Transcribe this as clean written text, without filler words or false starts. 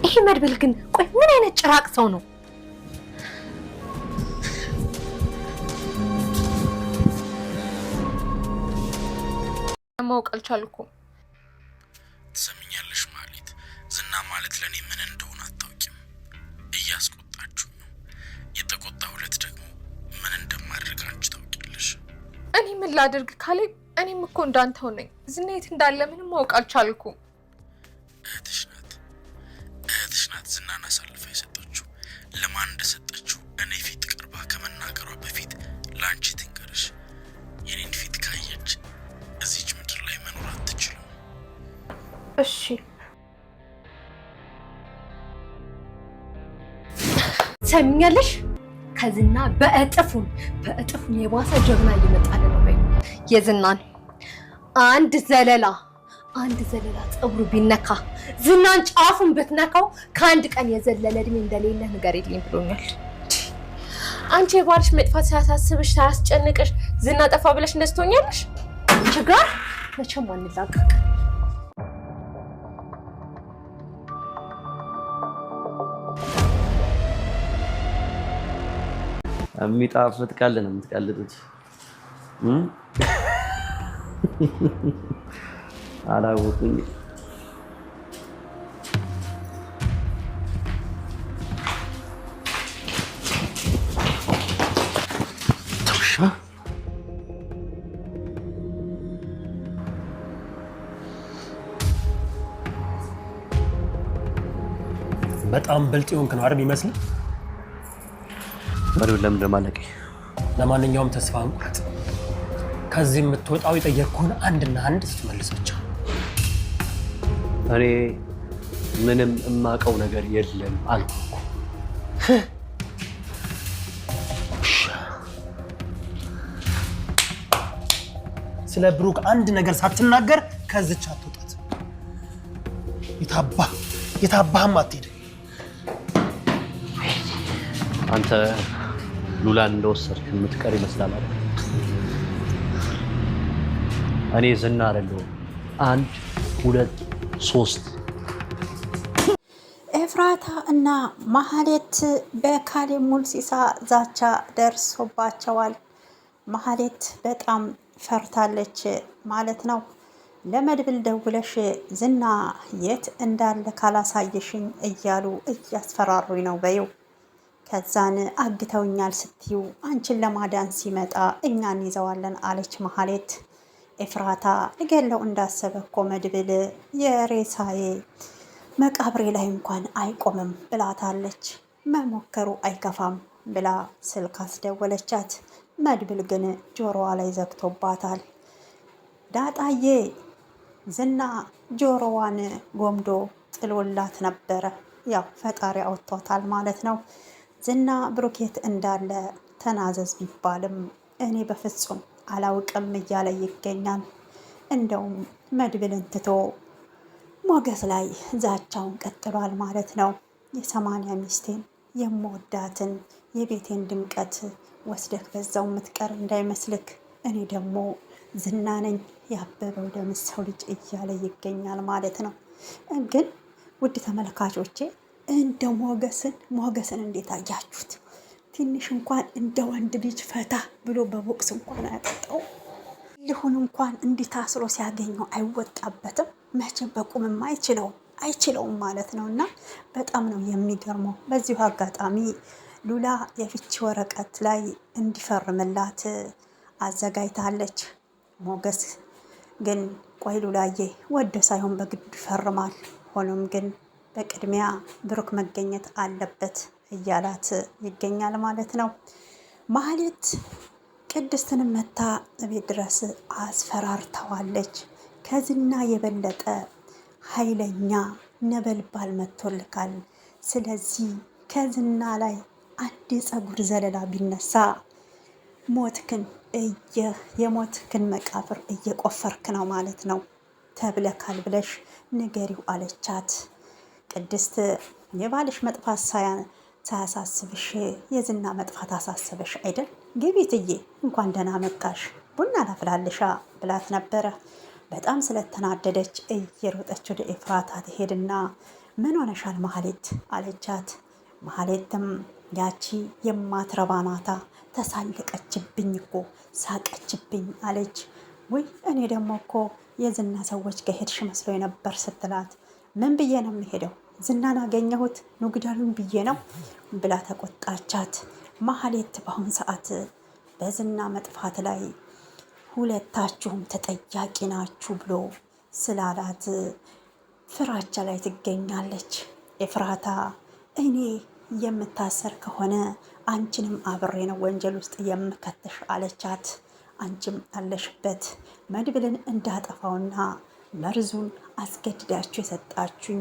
ይሄ መድብል ግን ቆይ ምን አይነት ጭራቅ ሰው ነው? ማወቅ አልቻልኩም። ትሰሚኛለሽ ማለት ዝና ማለት ለኔ ምን እንደሆነ አታውቂም። እያስቆጣችሁ ነው። የተቆጣሁለት ደግሞ ምን እንደማድረግ አንቺ ታውቂያለሽ። እኔ ምን ላድርግ ካለ እኔም እኮ እንዳንተው ነኝ። ዝና የት እንዳለ ምንም ማወቅ አልቻልኩም። እህትሽ ናት ዝናን አሳልፋ የሰጠችው። ለማን እንደሰጠችው እኔ ፊት ቀርባ ከመናገሯ በፊት ለአንቺ ትንገርሽ። የኔን ፊት ካየች እዚች ምድር ላይ መኖር አትችልም። እሺ ሰሚኛለሽ? ከዝና በእጥፉን የባሰ ጀግና እየመጣለ ነው። በይ የዝናን አንድ ዘለላ ጸጉሩ ቢነካ ዝናን ጫፉን ብትነካው ከአንድ ቀን የዘለለ እድሜ እንደሌለ ንገሪልኝ ብሎኛል። አንቺ የባልሽ መጥፋት ሳያሳስብሽ ሳያስጨንቅሽ ዝና ጠፋ ብለሽ እንደዚህ ትሆኛለሽ? አንቺ ጋር መቼም አንላቀቅ። የሚጣፍጥ ቀልድ ነው የምትቀልዱት። አላወቁኝ። በጣም ብልጥ የሆንክ ነው አይደል ይመስል። ወዲህ ለምን ደማለቀ? ለማንኛውም ተስፋ አንቁርጥ። ከዚህ የምትወጣው የጠየቅኩህን አንድና አንድ ስትመልስ ብቻ። እኔ ምንም የማውቀው ነገር የለም አልኩ። ስለ ብሩክ አንድ ነገር ሳትናገር ከዚች አትወጣት። የታባህም አትሄድ። አንተ ሉላን እንደወሰድክ የምትቀር ይመስላል አይደል? እኔ ዝና አይደለሁም። 1 2 3 ኤፍራታ እና ማህሌት በካሌብ ሙልሲሳ ዛቻ ደርሶባቸዋል። ማህሌት በጣም ፈርታለች ማለት ነው። ለመድብል ደውለሽ ዝና የት እንዳለ ካላሳየሽኝ እያሉ እያስፈራሩኝ ነው በይው። ከዛን አግተውኛል ስትዩ አንቺን ለማዳን ሲመጣ እኛን ይዘዋለን አለች ማህሌት። ኤፍራታ እገለው እንዳሰበ እኮ መድብል የሬሳዬ መቃብሬ ላይ እንኳን አይቆምም ብላታለች። መሞከሩ አይከፋም ብላ ስልክ አስደወለቻት። መድብል ግን ጆሮዋ ላይ ዘግቶባታል። ዳጣዬ ዝና ጆሮዋን ጎምዶ ጥሎላት ነበረ። ያው ፈጣሪ አውጥቷታል ማለት ነው። ዝና ብሩኬት እንዳለ ተናዘዝ ቢባልም እኔ በፍጹም አላውቅም እያለ ይገኛል። እንደውም መድብልን ትቶ ሞገስ ላይ ዛቻውን ቀጥሏል ማለት ነው። የ80 ሚስቴን የምወዳትን የቤቴን ድምቀት ወስደክ በዛው የምትቀር እንዳይመስልክ፣ እኔ ደግሞ ዝና ነኝ ያበበው ደምሰው ልጅ እያለ ይገኛል ማለት ነው። ግን ውድ ተመልካቾቼ እንደ ሞገስን እንዴት አያችሁት? ትንሽ እንኳን እንደ ወንድ ልጅ ፈታ ብሎ በቦክስ እንኳን አያጠጣው ሊሆን እንኳን እንዲታስሮ ሲያገኘው አይወጣበትም። መቼም በቁምም አይችለውም ማለት ነው። እና በጣም ነው የሚገርመው። በዚሁ አጋጣሚ ሉላ የፍቺ ወረቀት ላይ እንዲፈርምላት አዘጋጅታለች። ሞገስ ግን ቆይ ሉላዬ ወደ ሳይሆን በግድ ይፈርማል፣ ሆኖም ግን በቅድሚያ ብሩክ መገኘት አለበት እያላት ይገኛል ማለት ነው። ማህሌት ቅድስትን መታ ቤት ድረስ አስፈራርተዋለች። ከዝና የበለጠ ኃይለኛ ነበልባል መጥቶልካል። ስለዚህ ከዝና ላይ አንድ የፀጉር ዘለላ ቢነሳ የሞትክን መቃብር እየቆፈርክ ነው ማለት ነው ተብለካል ብለሽ ንገሪው አለቻት። ቅድስት የባልሽ መጥፋት ሳያሳስብሽ የዝና መጥፋት አሳስበሽ አይደል? ግቢትዬ እንኳን ደህና መጣሽ፣ ቡና ላፍላልሻ ብላት ነበረ። በጣም ስለተናደደች እየሮጠች ወደ ኤፍራታ ትሄድና ምን ሆነሻል ማህሌት አለቻት። ማህሌትም ያቺ የማትረባ ናታ ተሳለቀችብኝ እኮ ሳቀችብኝ አለች። ውይ እኔ ደግሞ እኮ የዝና ሰዎች ከሄድሽ መስሎ ነበር ስትላት፣ ምን ብዬ ነው የምሄደው? ዝናን አገኘሁት ንግደሉን ብዬ ነው ብላ ተቆጣቻት። ማህሌት በአሁን ሰዓት በዝና መጥፋት ላይ ሁለታችሁም ተጠያቂ ናችሁ ብሎ ስላላት ፍራቻ ላይ ትገኛለች። ኤፍራታ እኔ የምታሰር ከሆነ አንቺንም አብሬ ነው ወንጀል ውስጥ የምከትሽ አለቻት። አንቺም አለሽበት መድብልን እንዳጠፋውና መርዙን አስገድዳችሁ የሰጣችሁኝ